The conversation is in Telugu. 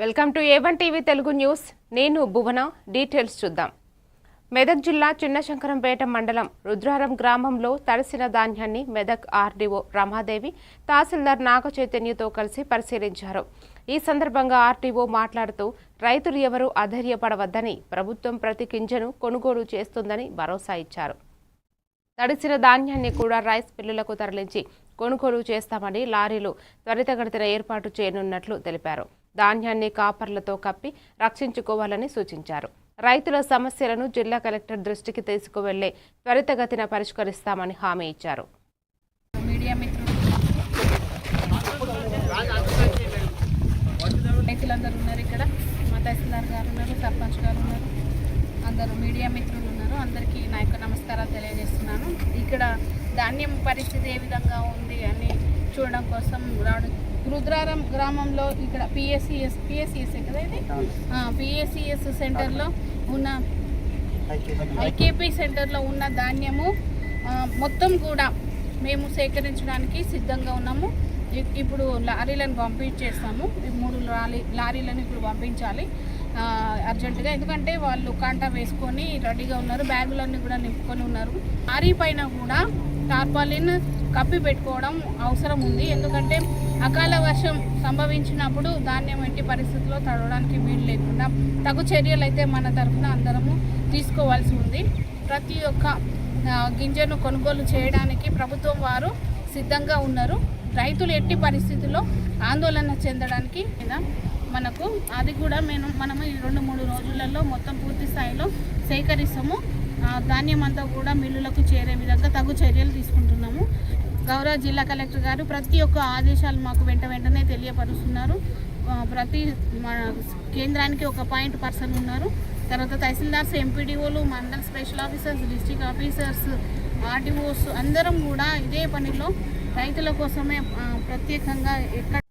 Welcome to A1 TV Telugu news. నేను భువన. డీటెయిల్స్ చూద్దాం. మెదక్ జిల్లా చిన్నశంకరంపేట మండలం రుద్రారం గ్రామంలో తడిసిన ధాన్యాన్ని మెదక్ ఆర్డీఓ రమాదేవి తహసీల్దార్ నాగ చైతన్యతో కలిసి పరిశీలించారు. ఈ సందర్భంగా ఆర్డీఓ మాట్లాడుతూ రైతులు ఎవరూ అధైర్యపడవద్దని, ప్రభుత్వం ప్రతి గింజను కొనుగోలు చేస్తుందని భరోసా ఇచ్చారు. తడిసిన ధాన్యాన్ని కూడా రైస్ మిల్లులకు తరలించి కొనుగోలు చేస్తామని, లారీలు త్వరితగతిన ఏర్పాటు చేయనున్నట్లు తెలిపారు. ధాన్యాన్ని కాపర్లతో కప్పి రక్షించుకోవాలని సూచించారు. రైతుల సమస్యలను జిల్లా కలెక్టర్ దృష్టికి తీసుకువెళ్లే త్వరితగతిన పరిష్కరిస్తామని హామీ ఇచ్చారు. మీడియా మిత్రులు రైతులందరూ ఉన్నారు. ఇక్కడ మా తహసీల్దార్ గారు ఉన్నారు, సర్పంచ్ గారు ఉన్నారు, అందరూ మీడియా మిత్రులు ఉన్నారు. అందరికీ నా యొక్క నమస్కారాలు తెలియజేస్తున్నాను. ఇక్కడ ధాన్యం పరిస్థితి ఏ విధంగా ఉంది అని చూడడం కోసం రావడం. రుద్రారం గ్రామంలో ఇక్కడ పిఎస్సిఎస్ కదా ఇది, పిఎస్సిఎస్ సెంటర్లో ఉన్న ఐకేపీ సెంటర్లో ఉన్న ధాన్యము మొత్తం కూడా మేము సేకరించడానికి సిద్ధంగా ఉన్నాము. ఇప్పుడు లారీలను పంపించేస్తాము. 3 లారీలను ఇప్పుడు పంపించాలి అర్జెంటుగా. ఎందుకంటే వాళ్ళు కాంటా వేసుకొని రెడీగా ఉన్నారు, బ్యాగులన్నీ కూడా నింపుకొని ఉన్నారు. లారీ పైన కూడా టార్పాలిన్ కప్పి పెట్టుకోవడం అవసరం ఉంది. ఎందుకంటే అకాల వర్షం సంభవించినప్పుడు ధాన్యం ఎట్టి పరిస్థితుల్లో తడవడానికి వీలు లేకుండా తగు చర్యలు అయితే మన తరఫున అందరము తీసుకోవాల్సి ఉంది. ప్రతి ఒక్క గింజను కొనుగోలు చేయడానికి ప్రభుత్వం వారు సిద్ధంగా ఉన్నారు. రైతులు ఎట్టి పరిస్థితుల్లో ఆందోళన చెందడానికి మనకు అది కూడా మనము ఈ 2-3 రోజులలో మొత్తం పూర్తి స్థాయిలో సేకరిస్తాము. ధాన్యం అంతా కూడా మిల్లులకు చేరే విధంగా తగు చర్యలు తీసుకుంటున్నాము. గౌరవ జిల్లా కలెక్టర్ గారు ప్రతి ఒక్క ఆదేశాలు మాకు వెంటనే తెలియపరుస్తున్నారు. ప్రతి కేంద్రానికి ఒక పాయింట్ పర్సన్ ఉన్నారు. తర్వాత తహసీల్దార్స్, ఎంపీడీఓలు, mandal special officers, district officers, RDOs అందరం కూడా ఇదే పనిలో రైతుల కోసమే ప్రత్యేకంగా ఎక్కడ